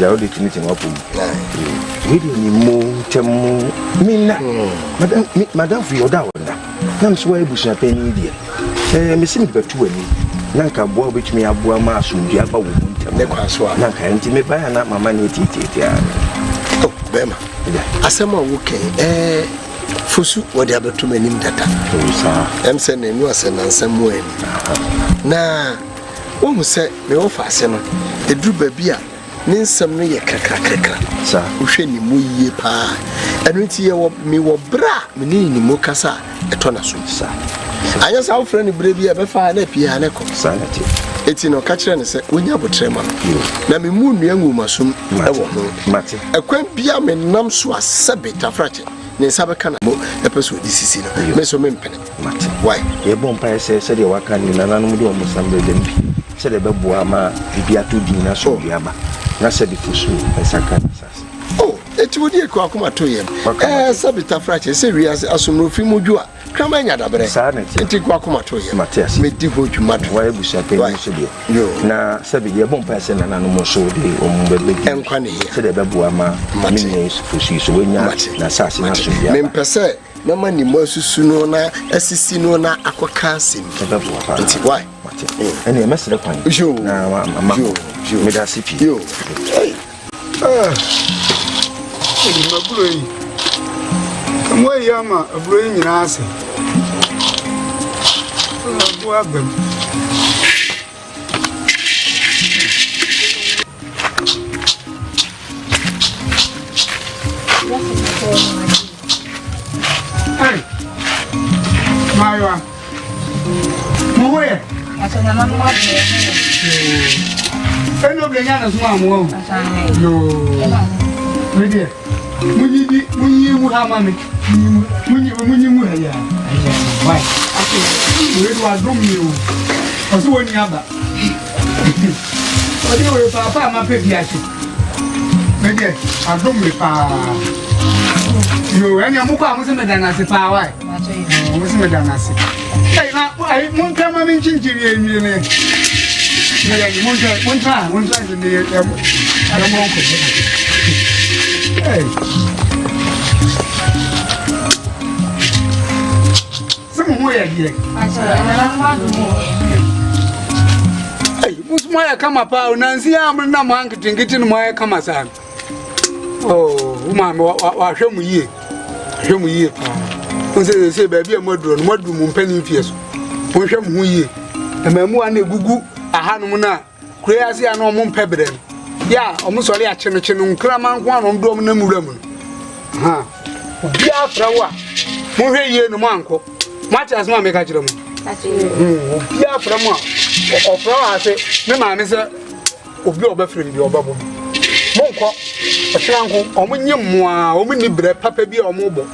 the only thing is up. We didn't move to Mina, Madame Fioda. Nam swear bush a penny dear. Missing but 20. Nanka boy which me a boy mass would be about Nanka and me buy an up my money. Oh, Bema. I said, okay, Fusu, what the other 2 men in data. I'm sending you as an some way. Now, one who said, me offer, a drew baby. Nin some no ye kaka sir uhwe ni mu yie pa enu ti ye wo me wo bra me ni mu kasa etona so sir anya sa wo frɛ ni bra bi e be fa na pia na ko sir na ti eti no ka kire ne sɛ wonya botrema na me mu nua ngumasum e wo no mate ekwan bia me nam so asebe tafrache ne sabe kana mo e peso di sisi no me so me mpene mate why ye bon pa sɛ de waka ni na nanom de o musambe dem sɛ de beboa ma bibia to di na so biaba na said the Fusu, and Sakan. Oh, it would be a quackuma to him. Sabita Frache, say we as no Fimujua, Cramania Dabre, and take quackuma to him. Matthias, made devote to matter why we shall pay you. Now, Sabi, a bomb person and animal so day on the big and Quani, said the Babuama, Mamines, Fusi, so when you're an assassination. Mem per se, no money more soon, Assisino, Aquacasim. Why? And a message upon you. Now, I'm made us see you. Come away, Yama, a brain in answer. Go up them. Hey, Maya, where? I said, I'm not I know the Yana Swam. No, ready. When you have money, when you have why? It was from you. Or so any other. But you were Papa, my baby. Maybe I don't be you and your Muka was a madana. Why? Was a madana. I won't come in Chinchiri. One time to the I don't want to. Hey, somewhere here. Hey, what's my come up out? Nancy, I'm not man to get in my Kamasan. Oh, woman, show me ye. Show me ye. Say, baby, a murder, mudroom, penny fierce. Won't show me ye. And my one gugu. Ahanumuna creasi ano mum pebren ya omusori a chenechenu nkrama nko ano ndom na muramu ha bia frawa mo hwe ye no manko mati asma me ka kire mu bia framu a ofrawa ase me ma me se obi obafre bi obabo monko otranko omunyem a omuni bre papa bi omubo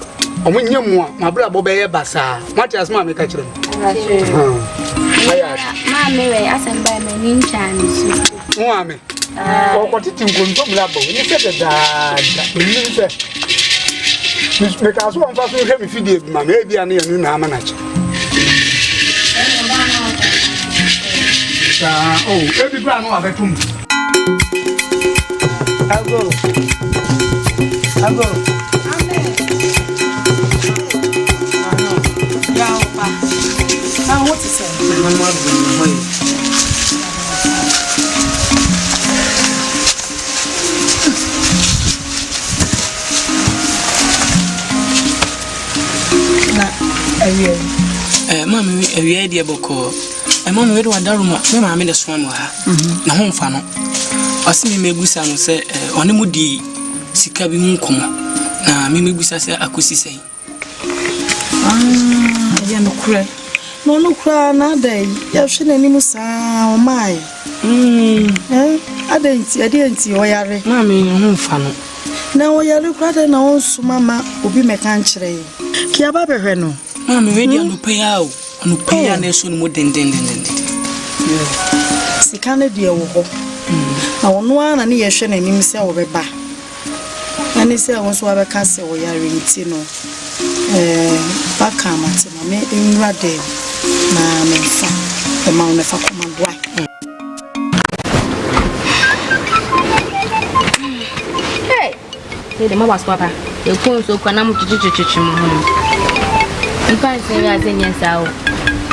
omunyem a mabra bo be ye basa mati asma me ka kire mu Mammy, I sent by my name Chinese. Mammy, what it in Gundumlabo, you said that. Because one person will me feed my maybe I need a new Namanach. Oh, every plan of a tomb. I'll go. What is it? Mammy, a idea boko. A man with one daruma, my mammy the swam with her. Na home fano. I see me Busano say, on a moody, Sikabi Munkomo. Na Mimi Busa say, I could say. I am a cray. No cry nada. You should any musa or my. I didn't see Oyare. Mammy, home fano. Now we are looking at so Mamma will be my country. Kiababa Reno. Mammy, ready on the pay out. On the pay and there's soon more than. Sikane dear woho. I want one and ye shen and himself over back. And he said, I was over castle or yaring tino. Back, Martin, in Rade. My son, the Mount of a command wife. de ma was papa. You come so kwa na mu chichichichi mu hono. Ipa se ya zenya sao.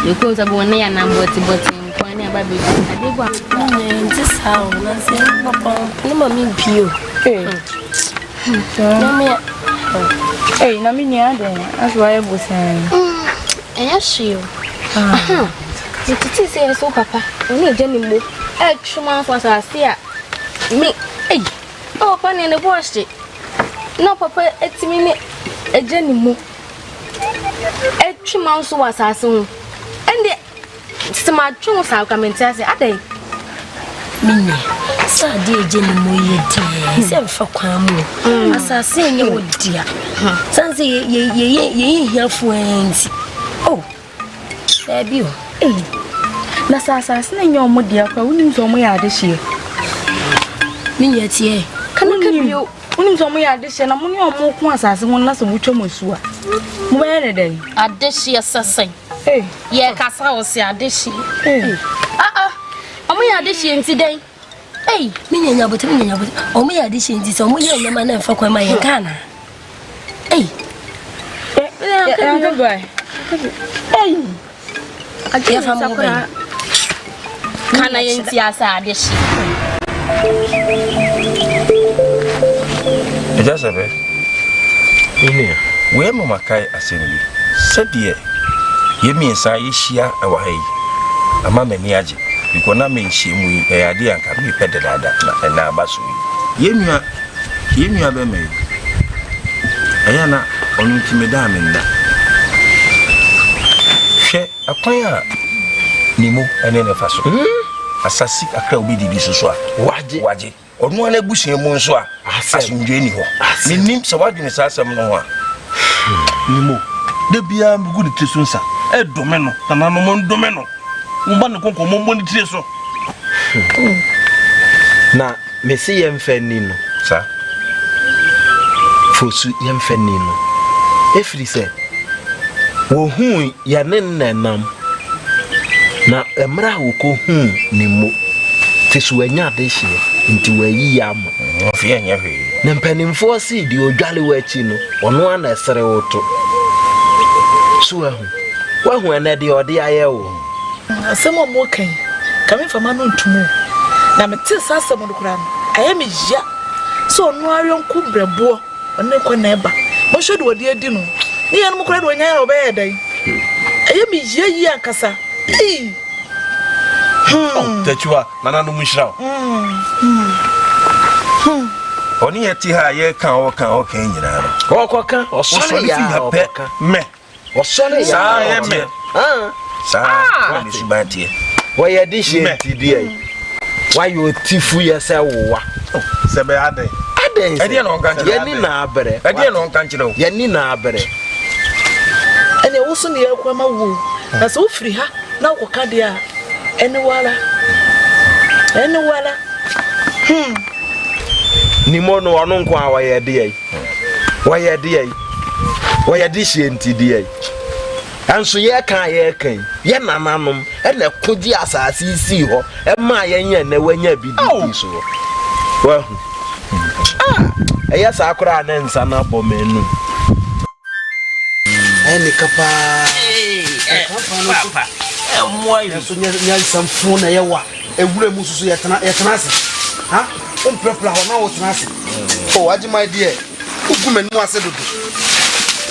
You come so bo na ya na mboti kwa na ba be. Adegwa. Nti sao na se papa. Ni mami pio. Hey, na me nya den. That's why I was saying. Shio. You titi say so papa. Oni je ni mo. Chuma for sasia. Me, hey. Oh, pani ne wash it. No papa etimi ne eje ni mo. Chuma so wasaso. Ende sima twon sa kamenti ase adai. Minye. Sa di eje ni mo ye di. Se mfa kwan mo. Asase enye wodia. Sanse ye hiafo enti. Oh. Ebio. Na sasa na nyo mo dia kwa unim so mo ya ade hie. Minye tie. Kana ka bio. Unim so mo ya ade hie na mo ne omo ko asase ho na so mo twom asu a. Mo ba ne dai. Ade hie sasan. Ye kasa wo se ade hie. Omo ya ade hie nti dai. Minye nyabote. Omo ya ade hie nti so omo ye nyama na mfa kwa ma ye kana. Ya boy. Ya famu ba. Kana yenti asa adeshi. Ejasabe. Inia, we mama kai asenbi. Sadie. Yemiensa yehia ewa hayi. Ama mani age. Biko na me nhyiemu e ade anka me pede dada na abaso yi. Yenua be me. Ayana onu timeda me nda. Hwe akwan a nimo ene ne fa so. Asasi akra obi di so a waje. Onu ana busuan mu nso a asumdwe ni ho. Menim se wadwene sa asem no ho a. Nimo de bia mgu ni treso nsa. Edome no, tanano mo ndome no. Mba ne konko mo mboni treso. Na mesi yemfa ni no. Sa. Fosu yemfa ni no. Efiri se wo hu ya nenenam na emra wo ko hu ni mo tesu anya de hie nti wayi ya mo ofi anya hwe na mpanimfo si di odwale wachi no ono ana esere woto so wahu ene de ode aye wo asemo mo kan kame fama no ntumu na mete sasem no kura no aye me ya so ono awonku brebo one kwa na eba mo hwe de ode adi no ni ya no kura de onya obe yedai aye me ya yi akasa Tachua nana no munhira. Oni yeti ha ye kan o nyina no. Okoka osole ya okoka me. Osole ya sa ye me. Sa woni subatie. Wo ye di hie ti di ai. Wa yo tifu ye se wowa. Sebe ade. Ade no nka nchire. Ye ni na abere. Ade no nka nchire o. Ye ni na abere. Ene wo so ne yakwa ma wo. Na so firi ha na okoka de a ene wala. Ni mono wanu nkwa wa ye de ai. Wa ye de ai. Wa ye di hie nti de ai. Anso ye kan ye nananom e na kodi asase isi ho e ma ye nya na wanya bidi so wa eya sa akora na nsa na bo menu eni kapa Papa moi so nya samfo na ye wa ewura mu susu ye tena ase ha ompepla ho na wo tena ase o waji my dear ugumenu ase dodo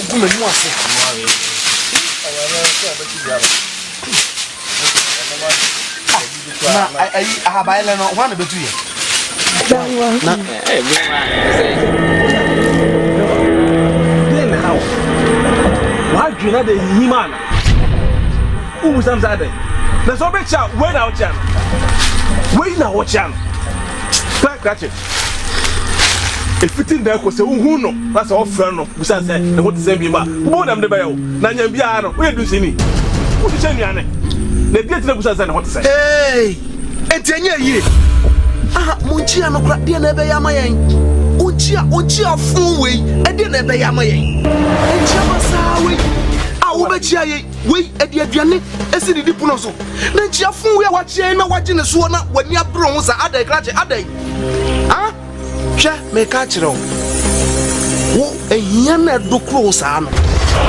ugumenu ase na ai ahabaile no wana betu ye na den how wa dwena de himana umu samsade na so be cha we na wo chan crack it efitin da ko se hu no na se ofra no busa se ne ho tse bi ba bo nam de ba yo na nya bia no we du sini wo ti chenuane na bia tse busa se ne ho tse entenye yire monchia no kra de na be ya mayen onchia fun we e de na be ya mayen enchia masa we wo be chia ye we e de aduane esi didi puno so na enchia fun we wa chia na waje ne so na wani abro ho sa adai krache adai hwe me ka kire o wo ehia na dokro saa no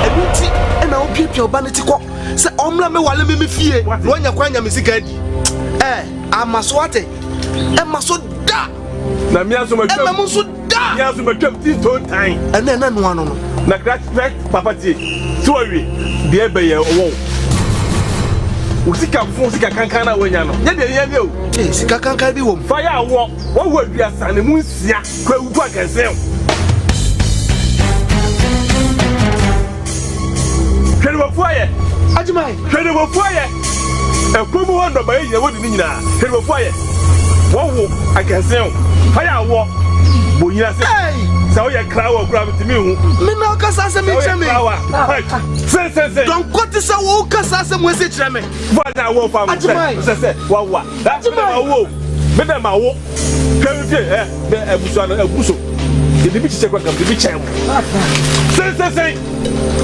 ebinti na wo piepia oba ne tikọ se omra me wale me fie wo nya kwanya me sika di amaso ate emaso da na mi aso ma twam emaso da mi aso ma twam ti to time na no ano no na crack papa ti so awie de ebe ye wo usika fun sika kankan na wonya no ye de ye o sika kankan bi wo fa ya wo aduasa ne mu nsia kwa ugu akanse Kede wo fuaye ajimai kede wo fuaye ekomu ho ndo ba ye wo di nyina kede wo fuaye wo akanse fa ya wo bonyina se sa o ye krawo kura bitimi hu me na kasa se me cheme se don koti sa wo kasa se mo se cheme va na wo fa mo se wa that wo me da ma wo kan fi be ebuso na ebuso de bi chiche kwa kam de bi chem se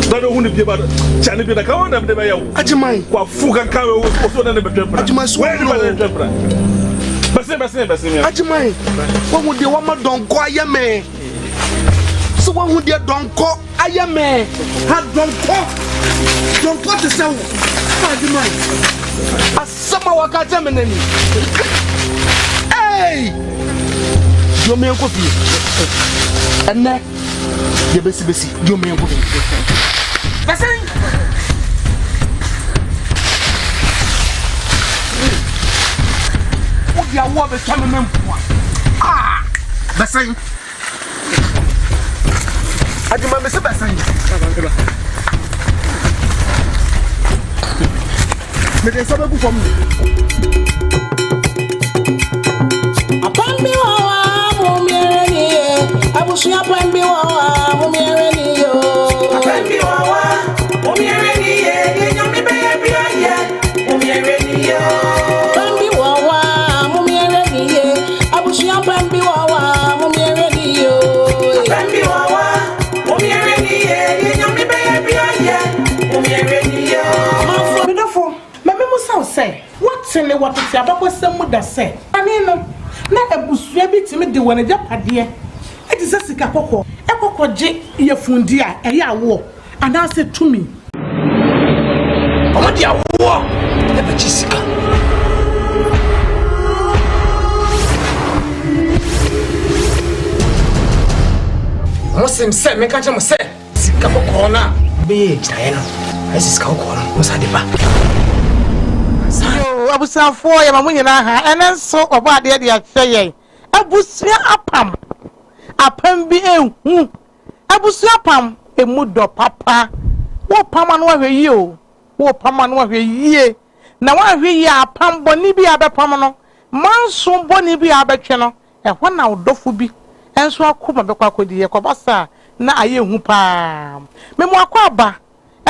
da no hu ne bi ba chane bi da ka wona de ba yawo ajimai kwa fu kan ka wo so na ne betwempra ajimai so betwempra basi ajimai wo hu de wa ma donko ayeme so wo hu de donko ayeme ha donko te se wo ajimai asama wakata meneni yo me enko fi enne de besi yo me enko fi basi o dia wo be twa me mpo basi ajima me se basi me de sabe ku fam apambi wa mumiere ni abusu apambi wa mumiere ni yo apambi wa mumiere ni ye nyami be ye bi aye mumiere ni yo apambi wa mumiere ni ye abusu apambi wa mumiere ni yo apambi wa mumiere ni ye nyami be ye bi aye mumiere ni yo mafo bidofo meme musa say what in what ti abakosem mu da say ani no na ebusua bi timi de wona japade e ti sesika kokko e kokko je ye fundi a e ya wo ana se tumi o dia wo e be chisika mo sim se me ka che mo se sika kokko na be jai no ai sika kokko no mo sa de ba yo abusafo ya mamunye na ha enen so obo ade de ahye abusua apam bi ehu abusua apam emudo papa wo pama no ahwe yi o wo pama no ahwe yi na wa ahwe yi apam boni bi abepam no manso boni bi abetwe no ehwo na odofo bi enso akoma bekwa akodi ye kobasa na aye hu pa memo akwa aba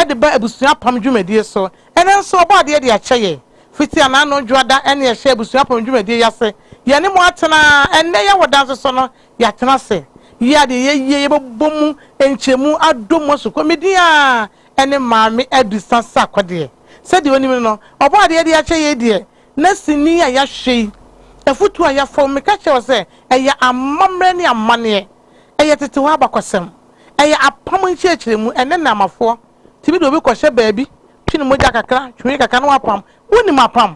e de ba abusua apam dwumadie so enen so obo ade de ahye fiti anano dwada ene ye hye abusua apam dwumadie yase ye ne mo atena enne ye wodan so no ya tena se ya de ye bomu enchemu adomo so komedia ene maami edusansa akode se de onim no obo ade de ahye ye de na sini ya hye efutu a ya fom me ka che se eya amamre ne amane eya tete wa bakosem eya apam nchechiremu ene na amafo tibi do bi kohye baabi twini moja kakra twini kakra no apam woni mapam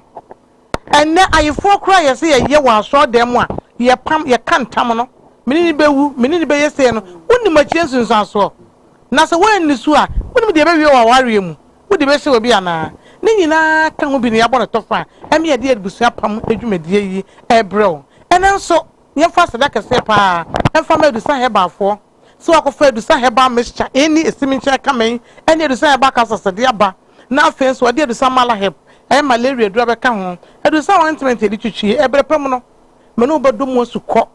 ene ayefo kra ye se ye wa so dem a ye pam ye kantam no menini bewu menini be yese no woni machie sunsan so na se woni nisu a woni de be wi wa ware mu wodi be se obi ana ne nyina ka ho bi ne yabɔ ne tofa eme ye de ebusu apam adwumadie yi ebrew ene nso ye fa sadaka se pa emfa ma edusa hebafo so akofa edusa heba mixture eni esiminche kamen eni edusa heba kasasade aba na afen so de edusa mala heb malaria dura be ka ho edusa ointment edi twitwi ebrepem no me no bodo mo suko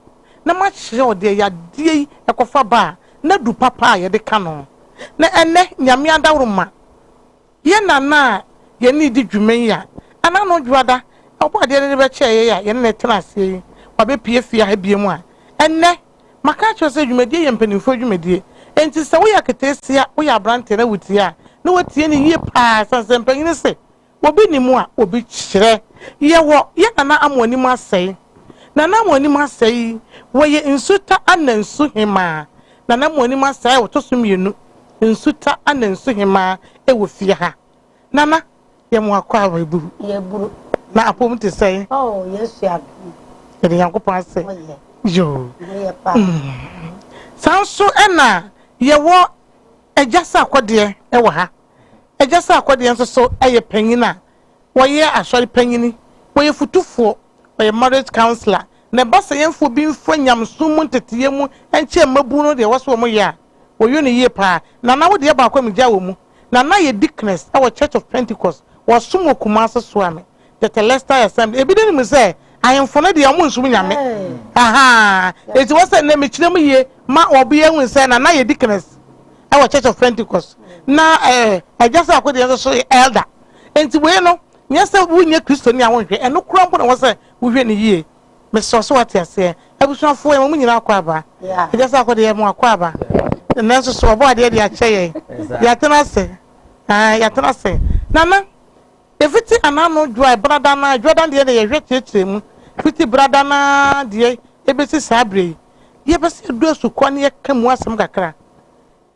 na ma hye ode ya die ekofa ba na du papa ye de ka no na ene nyame adawroma ye nana ye ni di dwumen ya ana no dwada obo ade ne be che ya ye ne tena ase wa be pie fia ha bie mu a enne maka cho se dwumadie ye mpanimfo dwumadie enti se wo ya ketesia wo ya brante na wutia na wotie ni yie pa sanse mpanyine se obi ni mu a obi kyere ye wo ye nana amoni mu asai nana amoni mu asai wo ye insuta anansu hima na na mo ni ma sai wo to so mienu nsuta ana nsu hema e wo fie ha nana ye mo akwa wa eburu ye buru na apom te sai oh yesu adu ye yankopon ase yo ye pa sanso ena ye wo ejasa akode e wo ha ejasa akode nso so eye panyina wo ye asori panyini wo ye futufo wo ye marriage counselor na basa yemfo bi mfo nyamsum mu nteteye mu enche mabu no de woso mo ye a wo yo ne ye pa na na wo de ba kwa mja wo mu na na ye dickness our Church of Pentecost was sumo kumase so ame the Telesta Assembly ebi de mu say ayemfo no de amu nsum nyame aha eti wo say na me kire mu ye ma obi ehun say na ye dickness our Church of Pentecost na ajasa akode so elder enti we no nyesa wo nye Kristo ni awon hwe eno kro na wo say wo hwe ne ye me so what you say abusuafo e mo nyina akwa aba ajasa akode ye mo akwa aba nanso so obo ade de akyeye ya tena se ya tena se nana efiti anano dwa brada na Jordan de ye hwe tietie mu fiti brada na de ebesi sabre ye besi do su kwa ne kamu asem kakra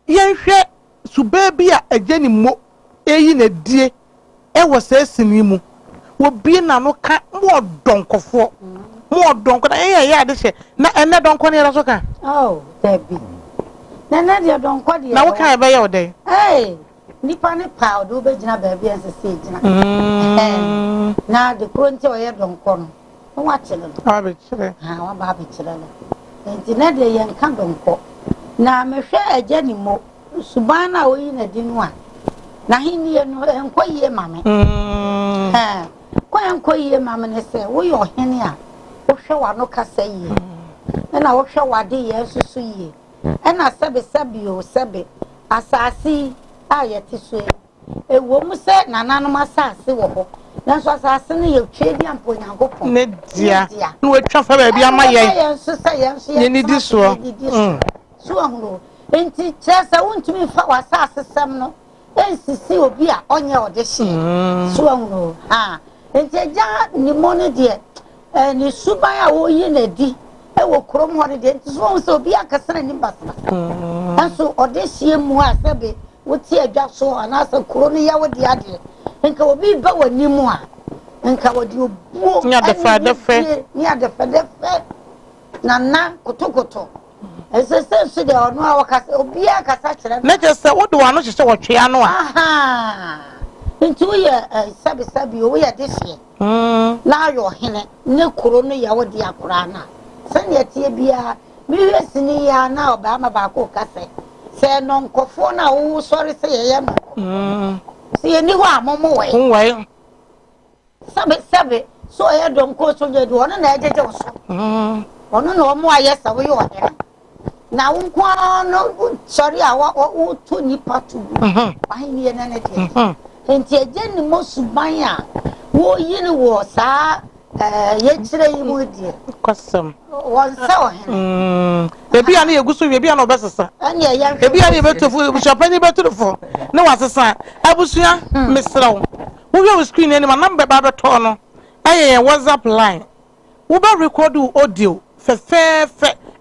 ye hwe su baby a ageni mo eyi na die e wo sesini mu wo bi na no ka mo donkofo mo donko na ye ade hye na ene donko ne raso ka oh debi na dia donko dia na wo kan be ye odai nipa ne pa do be gina ba bia nsese gina na de kronti o ye donko no wa chele no ba chele wa ba be chele no enti na de ye nka donko na me hwe ageni mo suban na oyi na di no a na hini ye no enkoyie mame kwa enkoyie mame ne se wo yo hene a wo hwe wa no kasa yie na wo hwe wa de ye susu yie na sebe o sebe asasi a ye ti so ewo mu se nananom asase wo ho na so asase ne ye twedi ampo nyankopon ne dia no atwa fa ba bia ma ye ye ni di so so ahuro enti chesa wontumi fa wasase sem no ensisi obi a onye ode hye so ahuro enti ja ni mono de ni suban a wo yi na di ewo krom ho de enti so obi akasana ni basaba enso ode hye mu asabe woti adwa so anasa kro no ya wodi ade nka obi ba wani mu a nka wodi obuo nya de fa na kotokoto esese de ono a wakasa obi akasa kire na je se wo do ano hye wo twe ano a aha nti wo ye sabi wo ye de hye na yo hene ne kro no ya wodi akora na sane tie bia mi wesi ni ya na oba ma ba ko kase se no nkofo na wo sori se ye no se ni ho amomo we sabe so ye don ko so je do ono na ejeje wo so ono na omo ayesa wo yo he na wo kwa no sori a wo to ni patu ba ni ye na ne tie enti eje ni mo suban a wo yi ni wo sa ye kire yi mu die kwasam won se o he ebi ana yeguso ebi ana obesesa anya ya ebi ana betufu bushapani betufo ne wasesa abusua misrawo wo hwe screen ni ma number ba beto no aye WhatsApp line wo ba record audio fe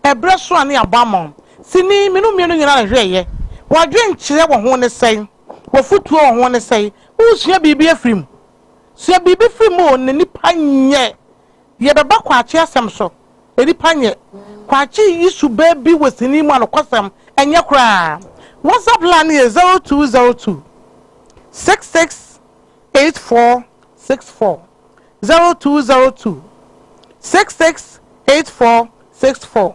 ebre so ane abamon sini minu nyina na hwe ye wadwen kire wo ho ne sei wo futuo wo ho ne sei wo sua bibi afrim sua bibi frim o ne nipa nye ye beba kwa achi asem so nipa nye kwa achi yisu baby wesini mu anokwasam enye kra WhatsApp line is 0202 668464 0202 668464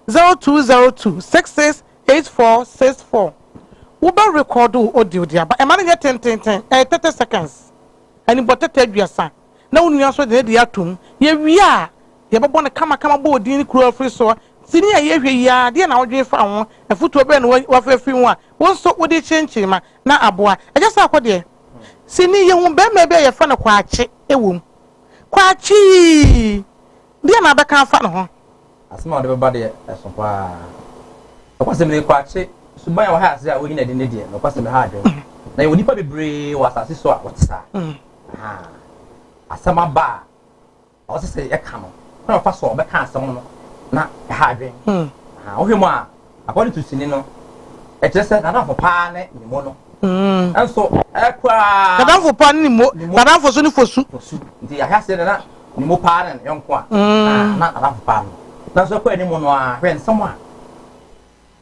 0202 668464 wo ba record audio dia ba e ma ne 30 seconds ani botete aduasa na wonu so de dia atum ye wi a ye bebo ne kama bo odin ni kuro afri so sini ya ye hwe ya de na wodwe fa ho afuto be na wa fa fri ho a won so wo de chenchi ma na aboa eja sa akode sini ye hu be me be ye fa ne kwaachi ewom kwaachi de na be kan fa ne ho asema de be ba de eso pa akwasem ne kwaachi suban wa ha se a wo hina de ne de no kwasem ha adwen na ye onipa bebre wa asase so a wotsa asama ba o se ye ka no na fa so be ka asem no na ha adwen o hwemu a according to sinino e kyerɛ sɛ nana fo paa ne ne mo no ɛnso ɛkwa nana fo paa ne mo nana fo so ne fosu nti ahya sɛ na ne mo paa ne yɔnko a na nana fo paa no na so ɛkwa ne mo no a hwɛ nsɛm a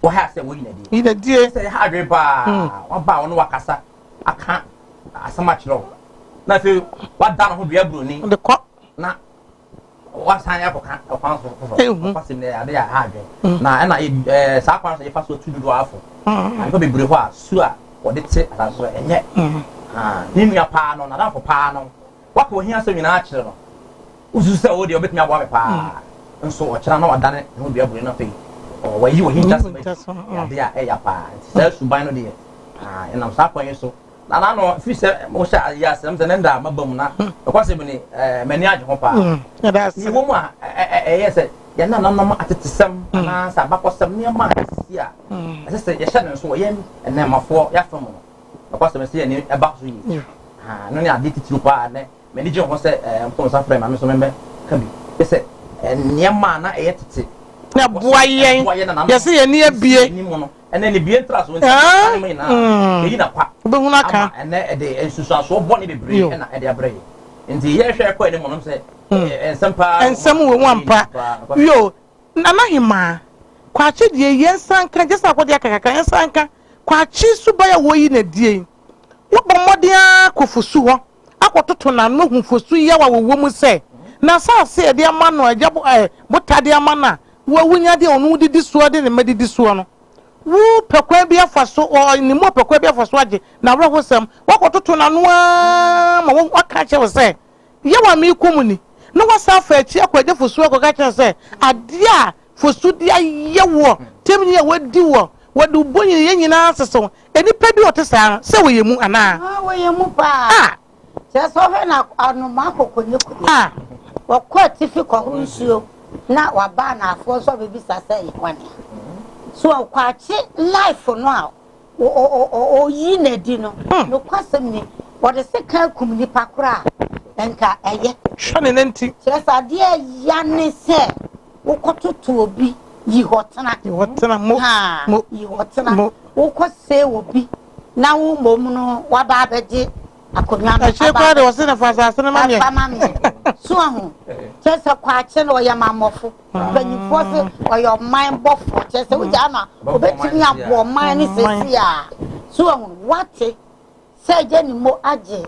wɔha sɛ wɔyi na die sɛ ha adwe paa wɔba wɔn wakasa aka asɛm akyerɛ wo na afei wada no ho dua buroni de kɔ na wasan ya koka kwan so fasim ne ade ya ha adwe na ɛna saa kwan so yɛfa so tu dodo afo anko bebre hɔ a su a wɔde te aso ɛnyɛ ne nua paa no na danfo paa no wakɔ ohia sɛ nyina akyerɛ no usu sɛ wo de obetumi aboa me paa nso ɔkyerɛ na wadane ne ho dua buroni na afei wɔyi wɔ hinta sɛ ade ya ɛya paa sɛ suban no de ɛnam saa kwan yi so na no fi sɛ mo hyɛ ya sɛm sɛ nda mabam na ɛkwasɛ bi ne mani agye ho paa ni wo mu a ɛyɛ sɛ yɛ na nam atetesɛm na sa bakɔsɛm ne ma asi a ɛsɛ sɛ yɛ hyɛ ne so wɔyɛ ɛnɛmafoɔ yɛafam no ɛkwasɛ sɛ yɛ ne ɛba so yi no ne ade titiri paa ne mani gye ho sɛ mpɔn sa frɛ ma me so memɛ ka bi sɛ nneɛma na ɛyɛ tete na boa yɛn yɛsɛ yɛ ne abie ɛnɛ ne bie ntra so nti me na eyi na kwa obehuna ka ɛnɛ ɛde nsusuaso bɔ ne bebree ɛna ɛde abrɛ yi nti yɛ hwɛ kɔ ne mo no sɛ nsɛm pa nsɛm wo mu ampa yo nana hima kwache die yɛn sanka gye sa akɔde akaka yɛn sanka kwache suba ya wo yi na die wo bɔ mmɔden akɔfosu hɔ akɔtoto na no hufosu ya wa wo mu sɛ na saase ɛde ama no agya botade ama na wo awunya de onu didi soɔ de ne madidi soɔ no wo pekwa bi afa so ni mo pekwa bi afa so age na wra hosam wakototo na no ma wo aka che wo se ye wa mi komuni no wasa fa achi akwaje fosu akoka che se ade a fosu dia ye wo temni ye wadi wo wadu bonyi ye nyina seso enipa bi otesa se wo ye mu ana wo ye mu pa se so he na anu ma kokonye ko wo kwa tifi ko nsuo na wa ba na afo so be bi sasa ye kwane so kwachi life no a o yi na di no no kwasem ni what the second kumni pakura enka eye hwane nanti kyeresa de ya ne se wo kototo obi yi hotena mo yi hotena wo kose obi na wo mom no wa ba beje akonya na che kwa de wose na fasa asene ma me so ahu kyeresa kwachi no ya mamofo banyifo se oyo mind bofo kyeresa wo jana obetimi abo man ni sesi a so ahu wate se je ni mo age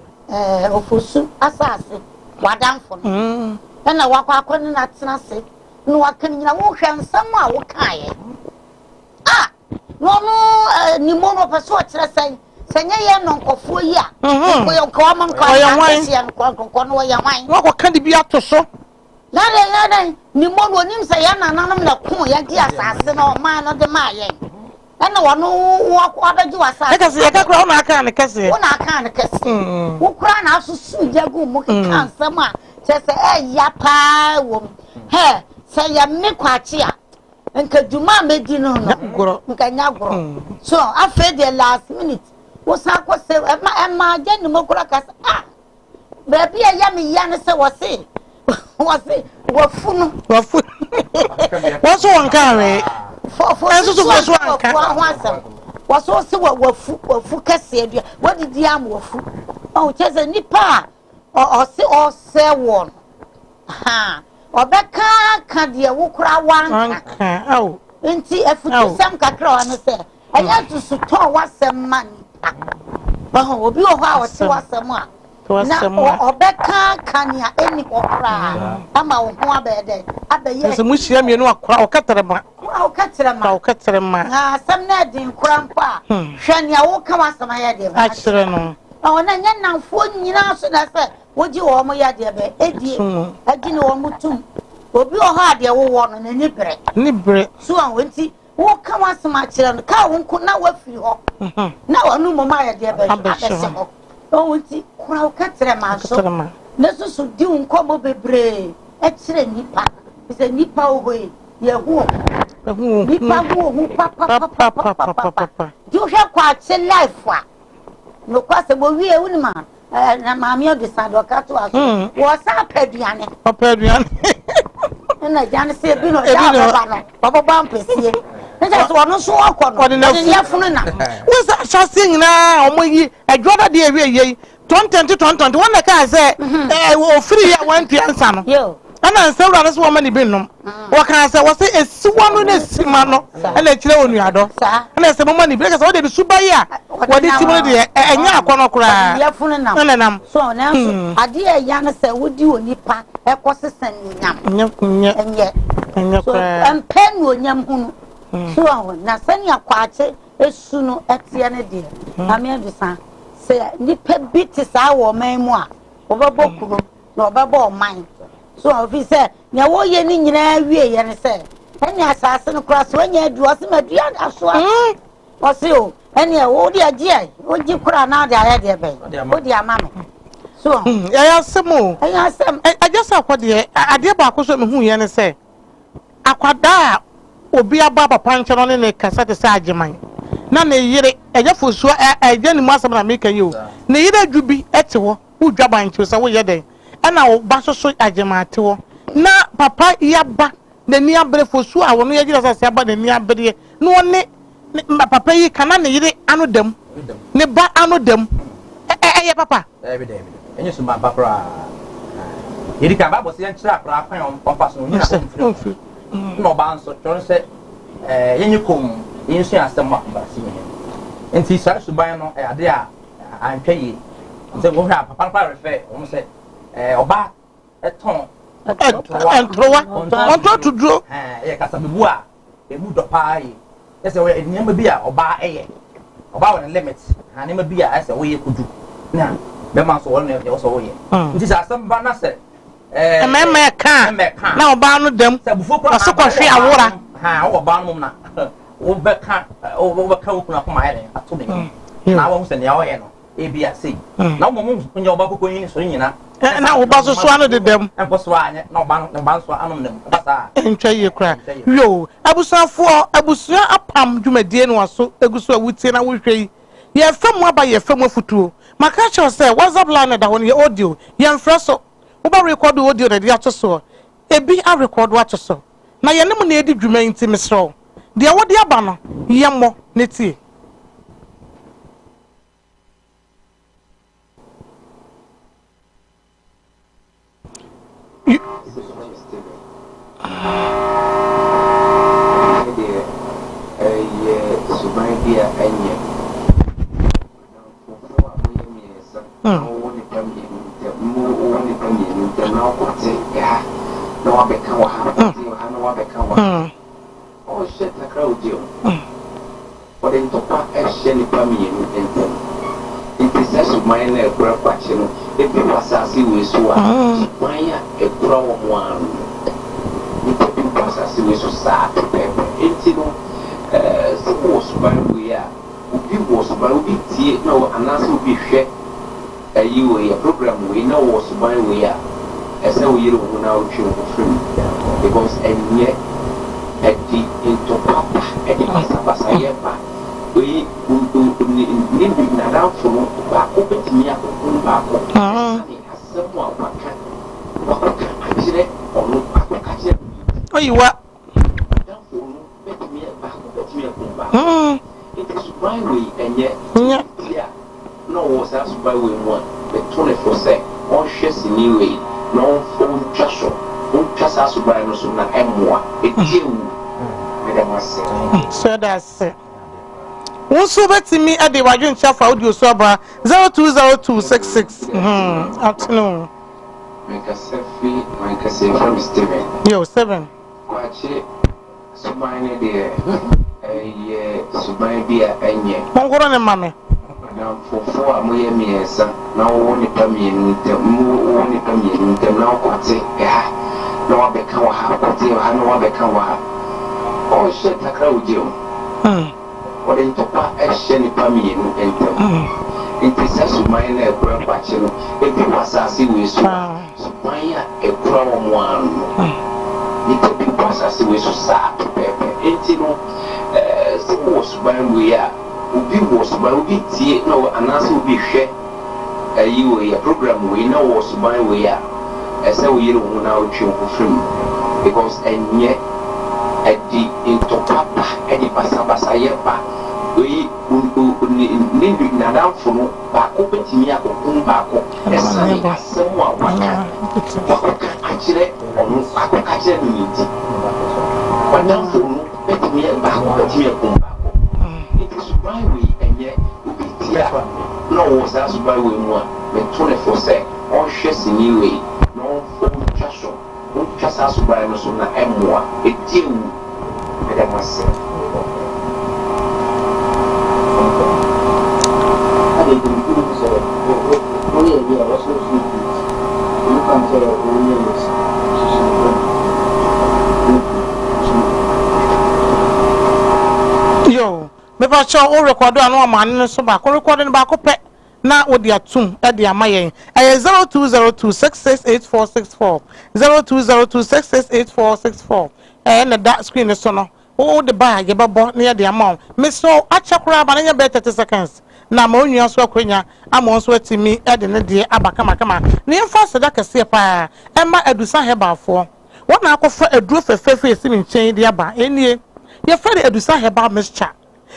ofosu asase wadanfo no na wakwa akoni na tena se no wakani nyina wo hwɛ nsɛm a wo kae no ni mo no pɛ so kyerɛ sɛ sɛnyɛ yɛ no nkɔfoɔ yi a ko yɛ nkɔ ma nkɔ ayɛ nkɔ no yɛ wan wo ka di bi ato so nada ni mo no nim sɛ yɛ nananom na ko yɛ di asase na ɔman no de ma yɛ ɛna wɔno wo abɛgye wasase ɛka sɛ yɛ ka kora wo na aka ne kɛse wo na aka ne kɛse wo kora na asusu jagu mu ka nsɛm a kyerɛ sɛ ɛya paa wɔ mu he sɛ yɛ me kwachi a nka dwuma medi no no nka nya goro so after the last minute wo sa ko se ema je ni mokura ka baby ya me ya ne se wo se wafu no wafu wo so wonka we enso so wo so wonka wo so se wafu kase adua wo didi am wafu o cheze nipa o se won obeka ka de wo kura wanka aw enti efutu sam kakra wa no se aya to so to wasem man ba ho obi o ha o te wasem a na obeka ka nia eni okra ama wo ho abede abaye se mu hia mienu akora o katerema na sam na din kura mpa hwa nia wo ka wasem aya de ba akire no na nya nanfo nyina so na se woji wo mo ya de be edie agine wo mutum obi o ha de wo wo no na ni bre so an wenti wo ka wasem akire no ka wo nko na wafiri ho na wonu mo ma ya de be abese ho o wenti kura o ka tere ma so na so di nko mo bebre e kire nipa se nipa o hoye ye hu nipa hu papa di o hwe kwa che life a no kwase bo wie unima na maami o de sado ka to aso wo sa paduane na jane se bi no ja baba no baba ba mpesie nja so ono so akọ no de ya funu na wo sa chase nyina omoyi adwoda de ewie yi 2020 wona ka say o free ya wan piansa no yo ana nsewura no so wo mani binnom wo kan say wo say esiwa no na sima no ana kire onu ado ana say mo mani bi ka say wo de bi subayi a wo de timo de enya akono kura ya funu na ana nam so na so ade ya na say wo di onipa ekosesen nyam enye so empen onyam hunu so na sani akwache esu no etie ne de ame adusa say nipa bi ti sa wo man mu a obebo kuro na obebo man so officer nya wo ye ni nyina wie ye ne say eni asase no kura so nya adu ose madua aso o se o eni wo di age o ji kura na de aye de be o di ama me so ya semo ajasa akwade ade ba akoso me hu ye ne say akwada obi aba papa nche no ne kasa te sa ageman na ne yire eje fosu eje ni mu asem na make yi o ne yire adwubi ete wo udwa banche so wo ye den na wo ba soso ageman te wo na papa yaba ne ni abre fosu a wo no ye jira sase aba ne ni abre no ne papa yi kana ne yire anu dem ne ba anu dem ye papa enye so ma papa yiri ka ba bo se nchira pra kwan on pass no nyina ko no ba nso chon se yenye kom yensu asem ma barasi me enti sare suban no ade a antwa yi nse wo hwa papa pa refe wo se oba eton entrowa onto tudro ye kasa bebu a ebu do pa yi ese we nyama bi a oba eye oba won limit ha nyama bi a ese wo ye kudu na be ma so wo ne wo so wo ye nti sa asem ba na se ememe ka na oba no dem so kwhwe awora ha wo ba no na wo be ka wo kuna ko ma yere ato me na wo se ne ya wo ye no e bi asei na wo mo nya oba kokon yin so nyina na wo ba so so anu de dem en ko so anye na oba so anu nem ba sa entwa ye kra yo abusua apam dwumadie no aso eguso awutie na wo hwei ye fam aba ye fam afutuo maka cho se WhatsApp line da ho ne audio ye mfra so uba record audio na dia to so ebi a record wa to so na ye nem na edi dwuma nti misro dia wo dia ba no ye mo netie program we know was by we are as a year now because and yet at the into papa at the Pasayapa we need now from back open to me up back someone oh you what it is by we and yet yeah no was as by we one the 24/7 on shares in new way no phone just as by no so na emwa etiu so that's it won so betimi ade wadwen chafa audio so aba 020266 afternoon make a selfie from Steven yo 7 kwache so mine there subai bia enye mongoro ne mame na fofo amoye miensa na wo ni pamienu temu wo ni pamienu temu na kwate na wa beka wa ha kwate ha na wa beka wa ha o she takra ujeo o de topa ehye ni pamienu entemu intisa subai na ekura kwache no ebi wasasi we so subai ya ekura wo mo anu ni tebi wasasi we so sa pepe enti no so subai we ya ubi was by ubi tie no anase ubi hwe ayi we ya program we na was by we ya ese we yire hu na otwe ko film because enye ɛdi into papa ɛdi basabasa yɛ ba oyi ne nadamfo no baako bɛtumi akɔkum baako ɛsane asɛm a waka wakɔka akyerɛ ɔno akɔka kyerɛ no ne nti wadamfo no bɛtumi baako bɛtumi akum baako nti suban wei ɛnyɛ obi tia na ɔwɔ saa suban wei mu a meto ne fo sɛ ɔhwɛ sini wei na ɔntwa so ɔntwa saa suban no so na ɛmmoa ɛtie wu ɛdɛ mo asɛ yo me ba cho o record anu amane so ba ko record ni ba ko pe na wo dia tum e dia mayen 0202668464 0202668464 na that screen so no o de ba ye bebo na ye dia ma me so achakura ba na ye be 30 seconds na ma onua so akwanya ama so atimi e de ne de abaka makama na ye fa seda kase pa e ma adusa hebafo wona akofa aduro fefefe esimi nchen de aba enie ye fa de adusa heba mixture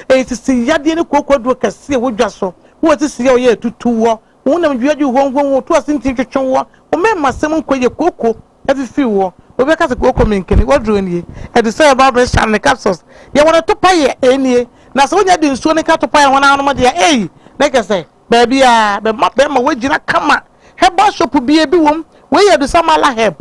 e ti si yade ne kokoduro kase wodwa so wo ti si ye tutu wo wona mdwuaji honhon to asinti twetwe wo o me masem nkoye koko efifi wo obi ka se koko menkeni woduro nie adusa heba mixture ne capsules ye wona to pa ye enie na so nya de nsuo ne ka to pa ye wona anu de eh na ke se ba bia be ma wagina kama heba shop bia bi wom we ye adusa mala heb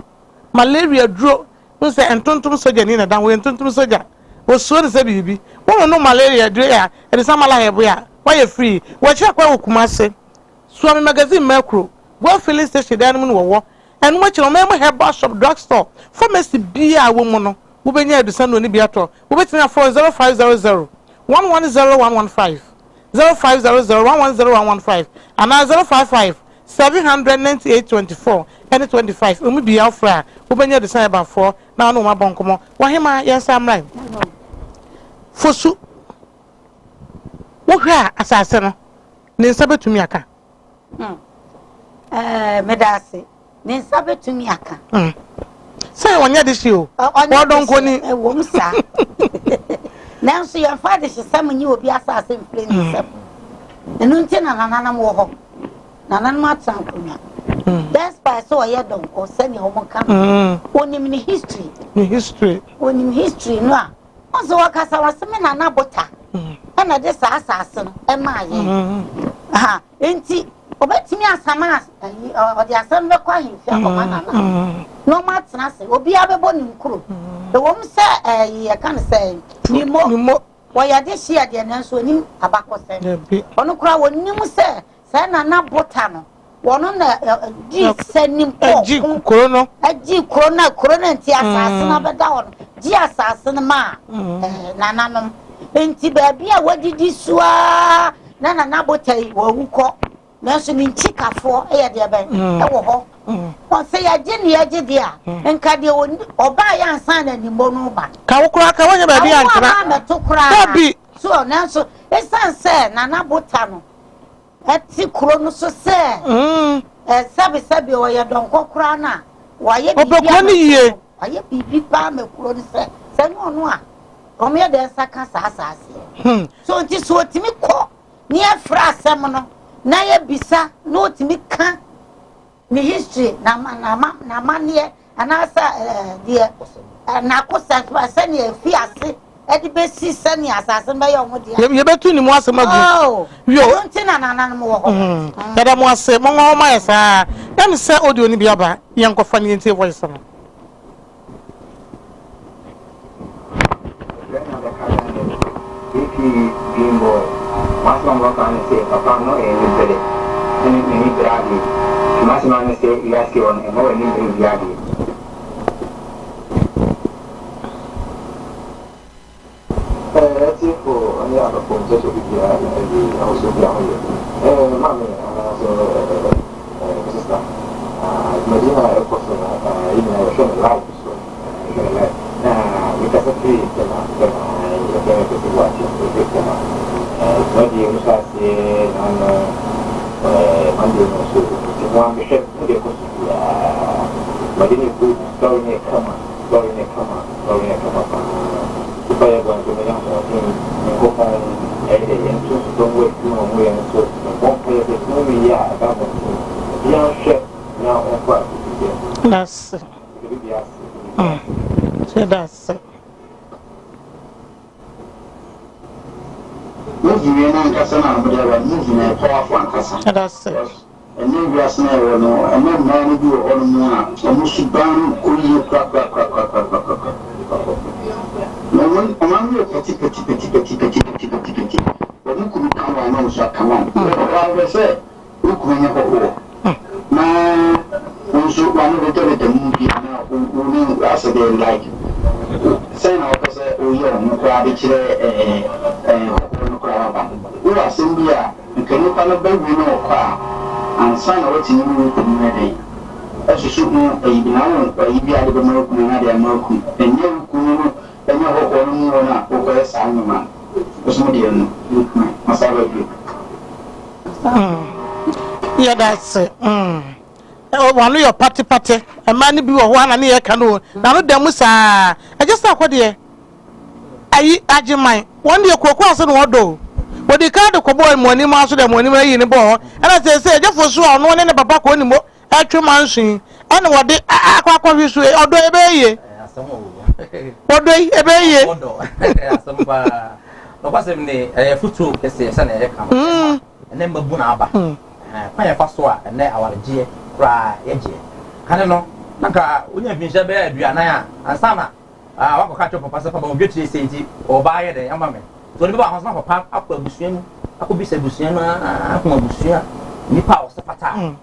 malaria duro nse entontom soja ni na dan we entontom soja o so ne se bibi won no malaria duro ya e sa mala hebo ya why free we che kwa okumase so am magazine macro go filling station dan mu no wo enu ma chiro me hebo shop drugstore pharmacy bia wo mu no wo benya adusa no ni bia to wo betina 0500 110115 0500 110115 and 055 79824 and 25 umi bi afra ubenya de san ba for na no ma bonkomo wahema yensa mrai fosu wo hwa asase no ne nsa betumi aka medase ne nsa betumi aka say wonya de shi o wodon ko ni wo msa nanso ya fa de sesam nyi obi asase mfle ni sep enu nti na nananam wo ho nanan ma tsankunya that's why so ya don ko sani ho monka onim ni history onim history no a onso wakasa waseme na na bota na de sa asase no e ma ye ha enti obetimi asama odi asem be kwa himfi akoma na no ma tsena se obi abebo ni nkuro e wom se ye kan se ni mo waya de hia de nanso ni abakose ono kura wonim se sa na bota no wono na ji sanim ko ji krono nti asase na beda wono ji asase na ma nananom enti ba bia wadidi suwa na bota yi wo wuko nanso ni nchikafo e de ben e wo ho on se ya je ni ya je dia enka de oba ya ansan na ni mbonu ba ka wo kura ka wonya ba bia nkra tabi so nanso esan se na bota no ati kuro no so se sabi o ya don kokura na wa ye bibi pa me kuro ni se no no a komo ye de saka asase so nti so otimi ko ni afra asem no na ye bisa no otimi ka ni history na manie anasa de na kosa se ni afi ase edi be si sani asase mba ye omo dia ye betu ni mo asema gu yo ntina nanan mo ho kada mo ase mo ngo ma yesa ya mi se audio ni bia ba ye nkofa ni ntie voice no Bimbo, mas monggo kan se papa no e ni bere ni bradi mas man se ilaski on e mo ni bradi tipo ani apa pun sesuatu dia di ausur dia mami so sista Medina persona ini show live so kita seperti tema situasi itu jadi musasi mandi musuh semua bisa dia kusia Medina itu story ni kama That's it. So that's it. That's it. And then we are snaring, and then man do all the more. And we should ban Korea crack. No one among you, petty. But you could come on, no, shall come on. I say, look when you go. Now, also one of the movie now, who as a day like. Say now, because we are no crowd, we are Symbia, and can you find a baby no car? And son of what's in the community. As you should know, a now, a be out of American and other American, and young Kuno, and your whole more over a Simon. Was not dear, must have a look. Yeah, that's it. One of your party, a man be one and near canoe. Now, Demusa, I just thought what dear. I Ajimai, one year Quackwas and Wado. But the card of Coboy money, master the money in the ball, and as I say, just for sure, no one in the Papa anymore, actual mansion, and what they are quite way, or do obey. What do you obey? Some was in the foot to say, son, and then Babunaba. Quite a fast one, and then our G. Cry, edgy. I don't know. Naka, we have been Shabby, Biana, and Sama. I will catch up a passer from beauty city or buy it, a mamma. So the house not a pop up with Busian. I could be said Busiana, Busia, Nipa was a pata.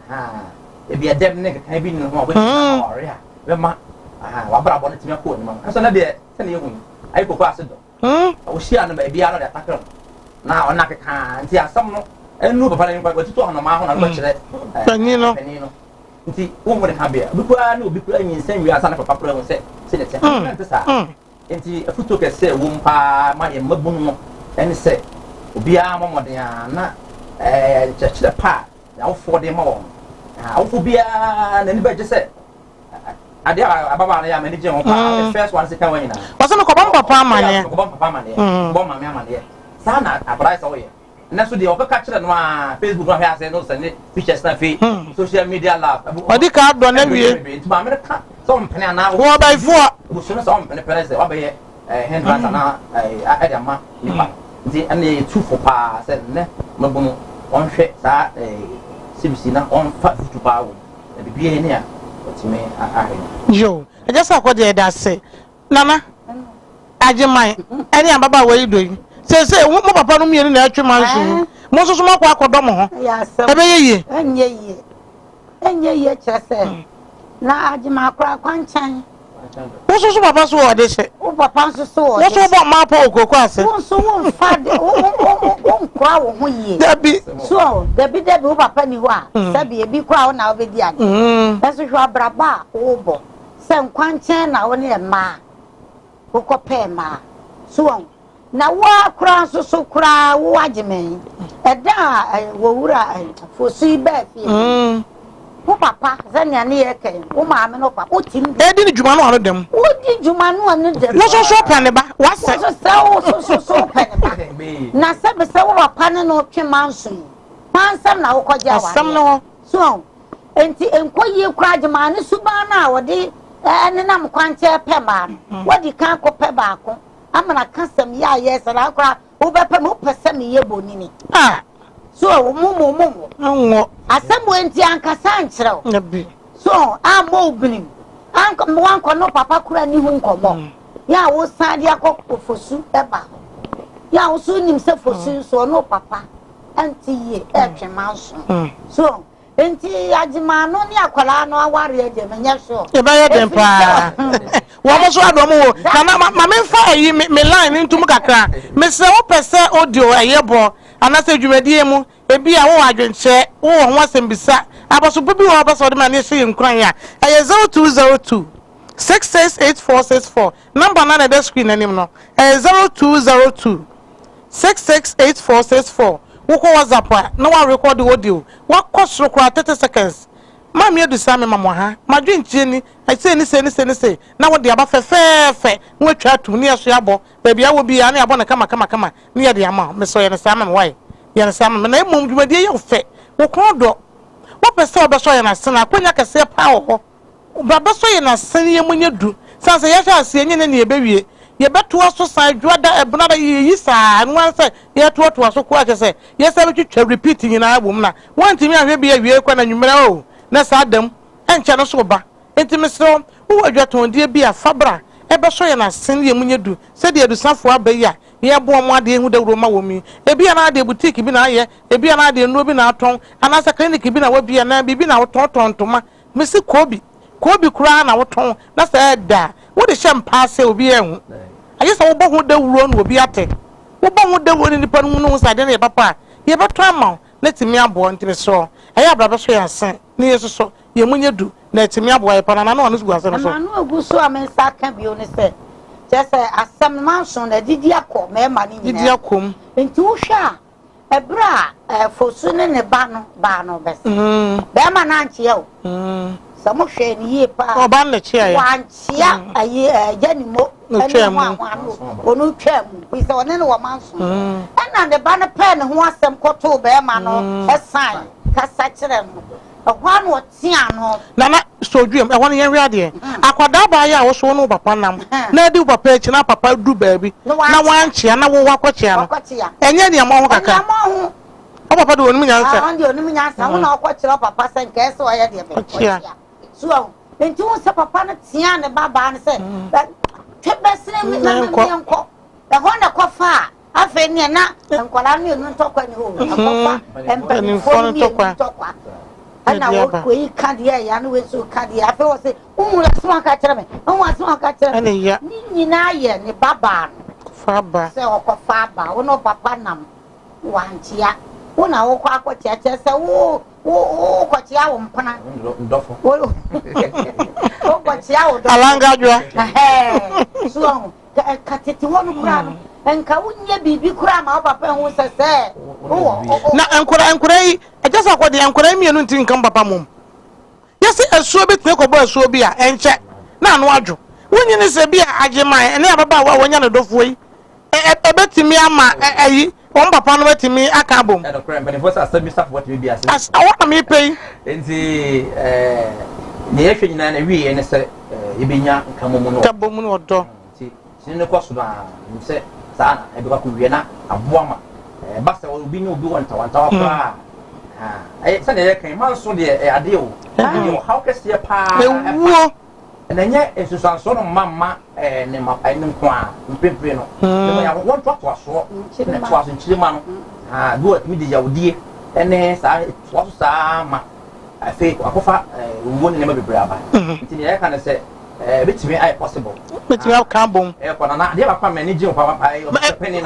If be a damn nigga, can be no more with Maria. Remember, I wanted to make a quote. I'm so not yet. Tell you, I go pass it. I was here on the baby out of the attacker. Now, I'm not a can see some. And no, but I'm going to talk on the mountain and watch it. Penino. See, one would have beer. Because I know people in same way as a papa and say, and a foot can say, Wumpa, my mabun, and say, Bia Mamma, church the part, now for them all. How for Bia, and anybody just said, I dare Ababa, I am managing the first one to come in. Wasn't a Papa, my Bomma, Sana, a price away. That's what the other catcher and Facebook has no send pictures, social media lab. But the card don't every some penny now, 4 by 4. Who should some penny press the obey a hand runner, Adama, and the 2 for pass and Mabuno, one shake that a Sibsina on fat to power. The be near what's me. Joe, I just saw what they does say. Nana, Ajimai, any Ababa, what are you doing? Say, what papa no me in the actual mansion. Most of my quack or domo. Yes, and ye, just say. Now, Ajima crack one chain. What's also papa's word? They say, oh, papa's sword. What's about my poke? So won't find won't crowd when ye. So, there be the over penny one. Sabi a big crowd now with the that's what you are braba, obo. Some quanchen now only a ma. Who compare ma. So. Na wa kura so kura wajime eda wowura for see be fi wo papa zania ne yeke wo maame no papa otim edi ni djuma no anu dem odi djuma no anu dem wo so pane ba wase so pane ba na se wo papa ne no twe manso pansam na wo koja wa asam no so enti enkoyi kura djuma ne suba na wo de ene nam kwanche pe ma wo di kan ko pe ba ko amana kasam ya yes na akra wo be pe mo pese me ye bonini so mo asam wenti ankasa ankyerɛ so amo obinim anko mo anko no papa kura ni hu nkomo ya wo sade akofosu eba ya wo so nim se fosu so no papa anti ye etwemanso so enti Ajima no ni akwala no aware age menye so e ba ye dem pa wo mo so adom wo na ma me fa yi me line ntum kakra me se wo pese audio ayebo anase dwumadie mu ebi a wo adwenche wo ho asembisa abaso bibi wo abaso de ma ne se nkran ya aye 0202 668464 number na the screen anim no 0202 668464 woko WhatsApp na wa record audio wa kosro kwa 30 seconds Mammy do Sammy Mamma, my drink Jenny, I say, now what the above fair, we try to near Shabo, baby, I will be any abona come, near the amount, Miss Soy and Salmon Way. Yan Salmon, my name won't be your fate. What called dog? What person of Soy and a son, I can say power. But Soy and a son, when you do, sounds a yes, see any baby. You bet to us side, Drada, another year, and one side, yet what was so quite to say. Yes, I will repeating in our woman. One to me, I will be a year when you know. Let's add them and channel sober. Intimacy, who are your tone, dear be a fabra. Ever so and I send you when you do. Said you do some for a bear. Here, born one day with the Roma woman. A be an idea boutique, be an idea, a be an idea, no be our tongue, and as a clinic, be our be an be our tongue to my Mr. Kobe crying our tongue. That's the what is champagne say will be a I guess our boat the run will be at it. What would the one in the Panunos identity, papa? You ever try mount, let me up born to the store. I have brother say and son, near so, you when you do, let me up boy, but I know this was a no so I mean, I can be honest. Just as some mansion, a didiaco, my money, didiacum, into sha, a bra, for soon in a barno best. Bearman auntie. Some shame ye pa ban the chair. One chia a year, Jenny Mo, no chairman, or no chairman, with one in one mansion. And the banner pen who wants some coto bearman, a sign, Cassatram. A one was Tiano. Nana, so dream, I want to hear ready. Aquadaba was one over Panam. No do papa, papa do baby. No one chia, no walk with chair. And yet, your mom. Papa do me answer. I want to watch your papa and guess so I had the so, then two papa Tiana Baba and said that Tebas uncle. The Honda Cofa, I feel near now, and Colani no talk any home, and penny for me talk. And now we can't hear Yan so can't hear. I feel say, oh, let's walk at me. Oh, what's one catch me? Nina, ni Baba, Faba, so Faba, no papa nam, one chia. Una o kwa kwa tia se o kwa tia wo mpana ndofo o kwa tia wo alanga jwa so katete wonu kura no enka wunye bibi kura ma papa hu se na enkura yi ejasa akwode enkura mienu nti nkan papa mum yesi asuo betwe ko bo asuo bi a enche na anu adwo wunye ne se bi a ageman ene ababa wa wonya ne dofo yi ebetimi ama ayi on papa no betimi akabom e do krem but for say Mr. what we be as I want me pay enti ne yehwe nyina na wi ene se ebenya kamomo no kabom no odo enti sine ko so ba se sa na e be ko wi na aboama ba se obi ni obi wonta wa pra se ne kan man so de ade o how can see pa ewo enye esusanso no mama ne mapa ne kwa mpepre no ne ya won to so ne to aso nchirima no go at mi de yawdie ene sa so sa ma afi akofa wo ne ma bebre aba nti ne ya kan se betimi ai possible betimi aka bom ko na de ba kwa me ne ji pa papa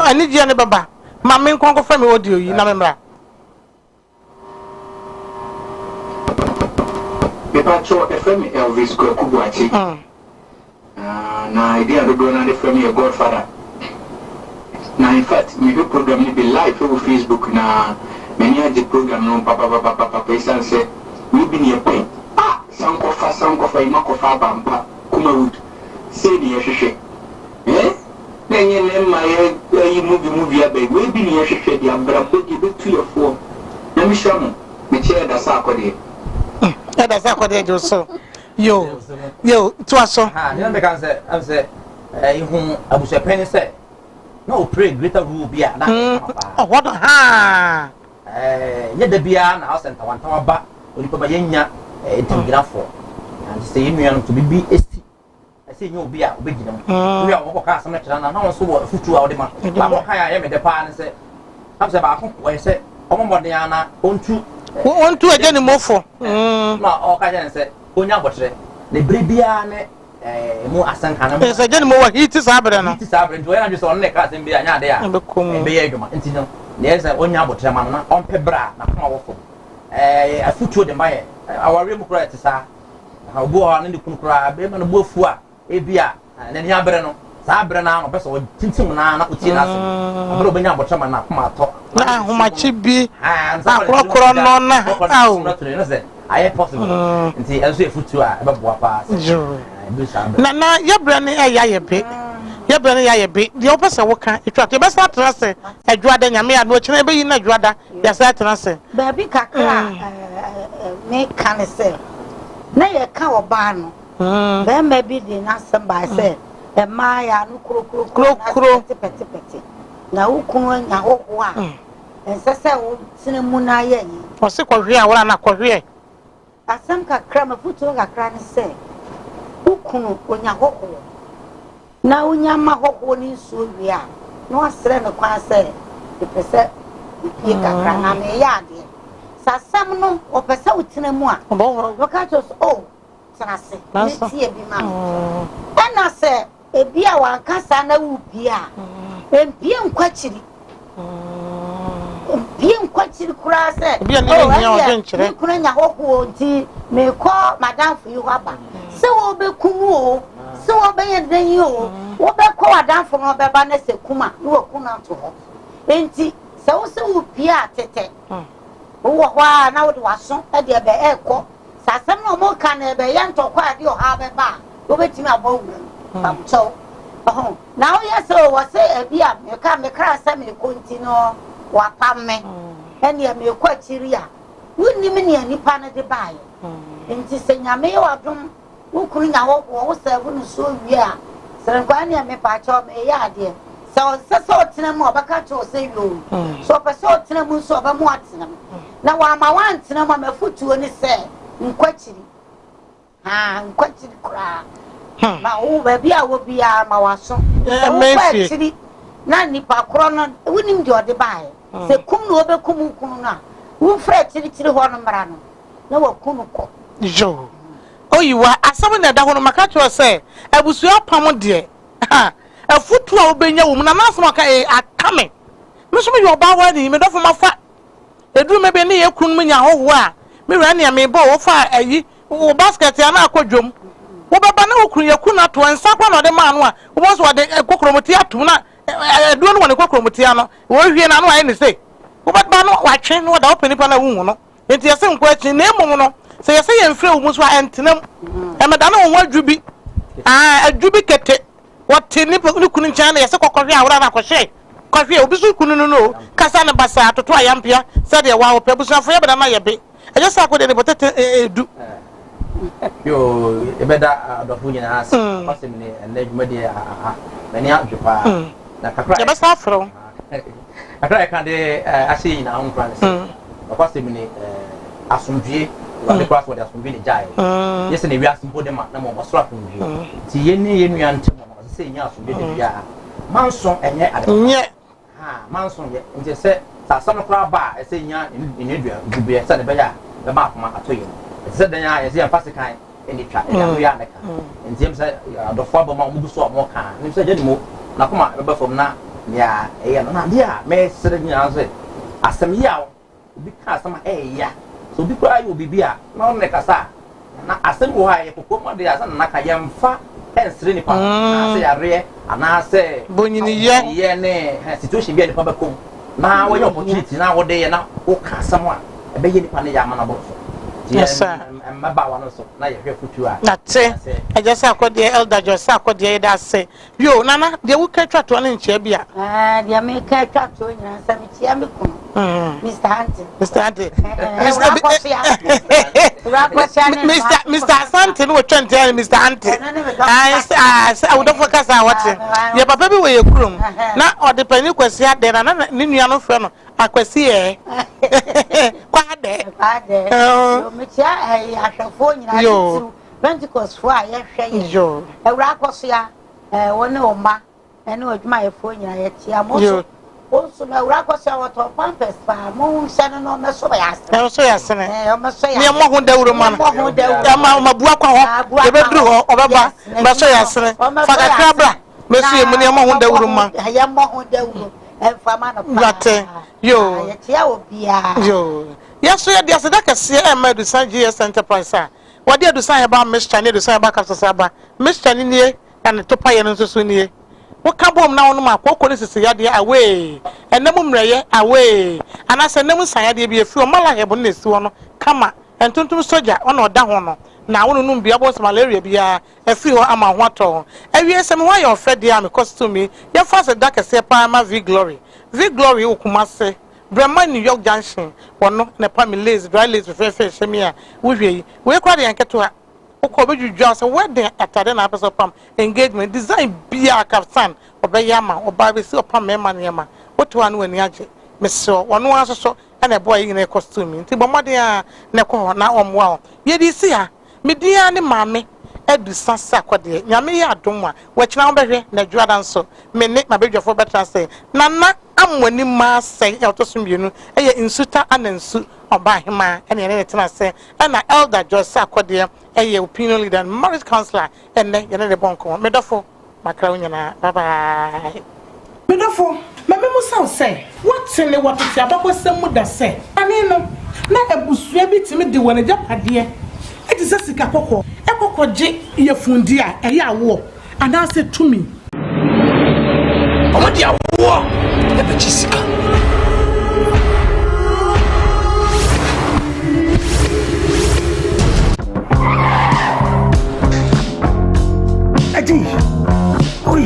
ani ji ne baba ma me nkon ko fa me audio yi na me mra Pacho FM Elvis Kubuachi. Na idea to go na from your godfather. Na in fact, we do program ni be live over Facebook na many of the program no papa isan say we be near pay. Sanko fa imakofa bampa kuma wood. Say the yeshwe. Na yenye ma ye movie abai we be near yeshwe di ambra bogi be to your phone. Na mi shamu me chair da sa akode. That's not what they do. So, yo, to us. So, you know, I say, whom I was a penny say, no, pray, greater rule be a what a yet the beer house and one tower back, when you put my yenya, for and say, to be BST. I say, you'll be a big, we are all cast on and I so what for 2 hours. I am at the pan and say, I'm about I said, oh, Modiana, want to again more for all kinds said, Onya Botre, the Bribiane, more Asankana. Yes, again more heat is happening. It is happening to I just on the cat and be an idea. There's a Onya Botraman on Pebra, not powerful. A foot to the Maya, our Rimocrat, sir. How go on in the Kunkra, Bim and Bufua, Abia, and then Yabrano. Sabrana, or person with Tintumana, Utina, Robina Botraman, Mato. Now, who might be and ayɛ possible nti ɛnso yɛ futu a ɛbɛboa paa na yɛbrɛ ne ɛyɛ yɛbe yɛbrɛ ne yɛyɛ be deɛ wopɛ sɛ woka ɛtwa yɛbɛsa atena sɛ adwoada nyame a no ɔkyena ɛbɛyi no adwoada yɛsa atena sɛ baabi kakra meka ne sɛ na yɛka ɔbaa no bɛrima bi de n'asɛm baa sɛ ɛmaa yɛ ano kurokuro pɛtepɛte na wokunu anya hoho a ɛnsɛ sɛ wotena mu no ayɛ yi ɔse kɔhwe a wora na kɔhweɛ asɛm kakra mafotuo kakra ne sɛ wokunu onya hoho na wonya ma hoho ne nsuo wie a na wasrɛ no kwan sɛ ɛpɛ sɛ epie kakra na meyɛ adeɛ sɛ asɛm no ɔpɛ sɛ wotena mu a wɔka kyerɛ sɛ o tena se metie bi ma no ɛna sɛ ebi a wanka saa na wopie a empie nkwakyiri empie nkwakyiri koraa sɛ me kuna nya hoho nti mekɔ madamfo yi hɔ aba sɛ wɔbɛkum o sɛ wɔbɛyɛ dan yi o wɔbɛkɔ wadamfo no ɔbɛba na sɛ kuma na wɔku no ato hɔ enti sɛ wo sɛ wopie a tete wowɔ hɔ a na wode waso ɛde ɛbɛ ɛkɔ sɛ asɛm na ɔmɔka na ɛbɛyɛ ntɔkɔ a de ɔha bɛba a wobɛtumi abɔ wura mu pamkyɛw na woyɛ sɛ wɔ sɛ ebi a mekra sɛ mekɔ nti no wapam me ɛneɛ mekɔ akyiri a wonnim nea nipa no de baeɛ nti sɛ nyame yɛ wadom wokuru nya hɔ wo sɛ wo no so wie a sɛ nkwa nea mepaakyɛw meyɛ adeɛ sɛ ɔsɛ sɛ ɔtena mu ɔbɛka kyerɛ sɛ yoo sɛ ɔpɛ sɛ ɔtena mu nso ɔbɛmo atena mu na wama wantena mu a mafotuo ne sɛ nkwakyiri nkwakyiri koraa ma wo baabi a wo biara ma waso nkwakyiri na nipa korɔ no wonim deɛ ɔde baeɛ sɛ kum na wɔbɛkum wo kunu no a womfrɛ akyirikyiri hɔ no mmara no na waku no kɔ yo oyiwa asɛm na ɛda hɔ no maka kyerɛ sɛ abusua pam deɛ afutu a wobɛnya wɔ mu na nasɛm aka aka me nso me yɛ ɔbaa hɔ ani me dɔfo mafa eduru me be ne yɛ kunu mu nya hɔ a me wura ne me bɔ wo fa ayi wo basket ya na akɔdwom wo bɛba na wo kunu yɛ kunu ato nsa kwa na ɔde ma no a wo bɔ so ɔde kokromoti ato na eduru no wɔ ne kokromoti ano wo hwie na no ayɛ ne se wo bɛba no watwe no da wo panipa na wo hu no enti yɛsɛ nkɔ akyi na emu no sɛ yɛsɛ yɛ mfrɛ wo mu so a ɛntenam ɛmɛda na wo ho adwubi adwubi kete wɔte ne kunu nkyɛn na yɛsɛ kɔkɔhwe a wora na kɔhwe kɔhwe obi so kunu no kasa ne basa atoto ayampia sɛ deɛ wa wo pɛ busuafo yɛ bɛda na yɛ be ɛyɛ sɛ akɔde ne bɔtete edu yo ebɛda adɔfo nyinaa ase pasɛ me ne adwumadi mani adwopa na kakra yɛ bɛsa afrɛ kakra yɛ ka de ahyɛ nyinaa ho nkora ne sɛ ɔpasɛ me ne asomdwie wale kwa so de asomdwie ne gyae yɛsɛ ne wiase mpo de ma na mo bɔsoro asomdwie ti yɛ ne yɛ nua ntem no sɛ nya asomdwie de bia manso ɛnyɛ ade nyɛ manso yɛ nti sɛ asam kora ba ɛsɛ nya ne dua dubie sɛ ne bɛya bɛ ma akoma ato yɛ sɛ dan ya yɛsɛ yɛmfa sekan ɛne twa ɛna yɛ ameka nti yɛm sɛ adɔfo abɔ ma mo bu so a mo ka ne sɛ gye ne mo na koma bɛba fam na ya ɛyɛ no na de a mɛ sere nyina sɛ asɛm yi a obi ka asɛm a ɛyɛ so bi kura yɛ obibi a na ɔne kasa na asɛm wɔ ha yɛ kokɔ mu de asɛm na ka yɛmfa ɛnsere nipa na sɛ yareɛ anaasɛ bonyiniyɛ ne situation bi a nipa bɛkɔm na wɔyɛ opportunity na wɔde yɛ na woka asɛm a ɛbɛyɛ nipa ne yɛ ama na bɔ so yes sir maba wa no so na yɛhwɛ futu a nate ɛgye sɛ akɔdeɛ elder jo sɛ akɔdeɛ yɛda ase yo nana deɛ woka twa to ne nkyɛ bia deɛ meka twa to nyina sɛ mekyia me kunu Mr. Ante Mr. Asante no watwa ntia Mr. Ante I would focus on what ye papa bi we yekurum na ode pani kwasi ade na ne nua no frɛ no akwasi kwa ade yo mekyia ahwefo nyina tiru Pentecost fo a ye hwɛ ye ewura akosia wone oma ene odwuma ye fo nyina ye tia mo also na ura kwasa wato pampers pa mo nhyɛ no me so ya asene so ya asene me so ya ne mo ho dawuro ma no ma bua kwa ho e beduru ho obeba me so ya asene fa kakra bra me so mu ne mo ho dawuro ma ya mo ho dawuro e fa ma no pa yate yo ya tia obia yo yeso ya dia seda kase e ma du San GS Enterprise a wode adu san ba Mr. ne du san ba kapsa ba Mr. ne nie na to pa ye no so nie woka bom na wono makoko ne sisi yade away enemu mreye away anase enemu san yade bi efi o mala hebo na esi wono kama entuntum soja ona oda ho no na wono num bia bo malaria bia afi ho ama ho ato awie sem ho ya ofede am costume ya fast da kese pa ma V glory okumase Brahma New York Junction wono na pa me lace dry lace fe shemia wo hwe we kwa de yanketo a ukọ bejujua so wedding atade na apeso pam engagement design bia captain obeyama obabesi opam mema niema woto anu ani age meso wono asoso na boy yin costume nti bomode a na ko na omwa ye di si ha media ne maame edu sasa kwade nyame ya adom a wachina obehwe na juada nso me ne mabedwafo betra say nana amwani ma say ya to sumbienu eye insuta anansu oba hema ene ne tena say na elder Josa kwade eye opinion leader marriage counselor ene ye ne de bonko medofo makra unyana bye bye medofo mame musa say what ne what ti abako semu da say ani no na ebusua bi timi de wona japade eti se sika kokko ekokoje ye fundi a eye awo ana se tumi omodi awo e be sika adi oi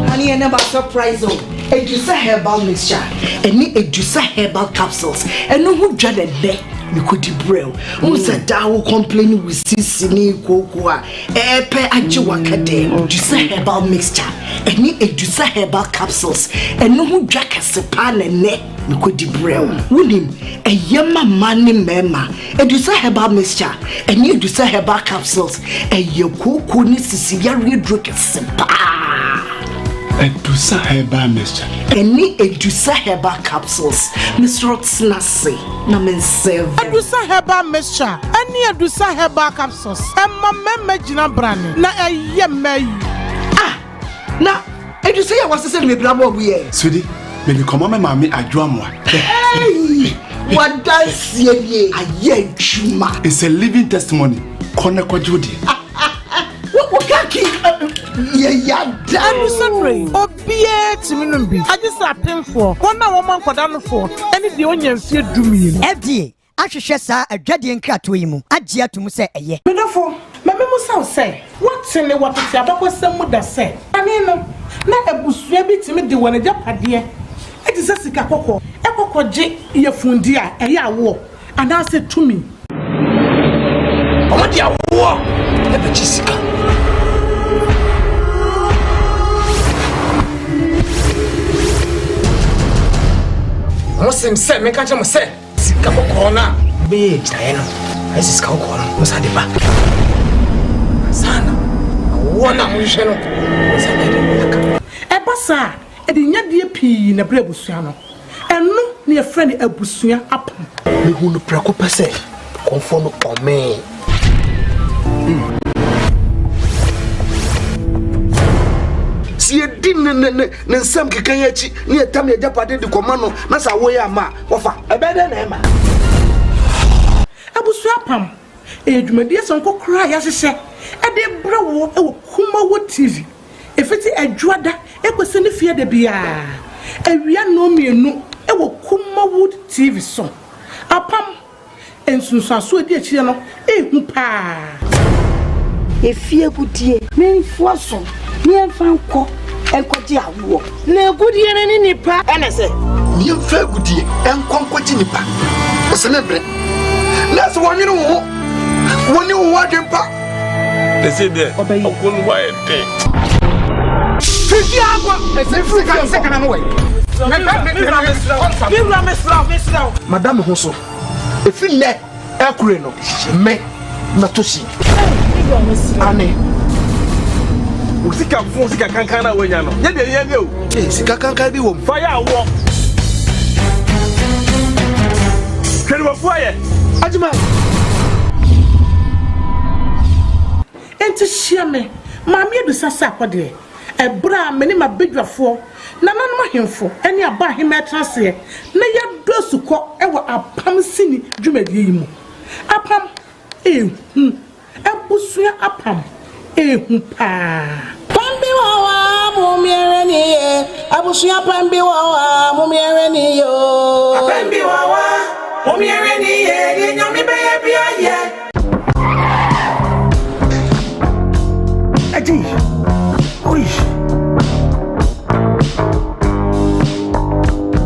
honey and never surprise oh Edusa herbal mixture any Edusa herbal capsules and no who dread there me could brew unsa dawo complain with sisini kokoa epe aji wakade Edusa herbal mixture any Edusa herbal capsules and no who drag a sepan ne me could brew wunim a yama mani mema Edusa herbal mixture any Edusa herbal capsules a yokoko ni sisi yari drug a sepa Edusa herbal mixture. Any Edusa herbal capsules. Miss Rotsnasi. Na men serve. Edusa herbal mixture. Any Edusa herbal capsules. Emma meme jina brand. Na eye me. Ah. Na Edusa ya wasese me bla mo ye. Sudi, me bi komo me mama adwoamwa. Hey. What dance ye aye juma. It's a living testimony. Kone kwajudi. What kaki ya I'm sorry. Obie timinumbi. I just append for. One woman for down for. Any the onion fear do me. FDA. Ahwehwe sa adwade nkrato yi mu. Agye atum se eye. Medofo, mama musa say. What in the water ti abako semu da say. Ani no. Na ebusua bi timi de wona japade. E ti sika kokko. E kokkoje ye fundi a eye awo. Ana se tumi. Omodi awo. E be sika. Mosim se me kanche mo se sika kokko na be jina no ai sika kokko no mo sa de ba sana wona mo hwe no sa de e basa e de nyade pii na bra abusua no eno na ye friend abusua apam me hu no prako pese konfo no ome si edin ne nsam kekan yachi ne etam ya japade de komano na sa wo ya ma wofa ebede na ema abusua pam edwumadie son kokra ya hyehyɛ ede bra wo kuma wo TV efiti adwada ekosi ne fie de bia awia no mienu ewo kuma wo TV so apam ensunsaso edi akire no ehu pa efie gudie menfo so menfa nko enkoji awo na gudie ne nipa enese ni mfa gudie enkonkoji nipa osene bre na so wonwene wo woni wo adwempa they say there okun why dey fifi agwa fifi kan se kana no we madam ho so efi ne ekure no me na toshi ane Usika kankan na wenya no ye de o sika kankan bi wo fire wo kere wo fire ajima enti shiame maami edusa sa akode ebra me ne mabedwafo na nanom ahemfo ene aba ahema trase na yado suko ewo apam sini dwumadie yi mu apam ebusua apam ehu pa Pambi wawa mumiere niye Abusuya pambi wawa mumiere ni yo. Pambi wawa mumiere ni ye nyomi beye biya ye. Adi. Oi.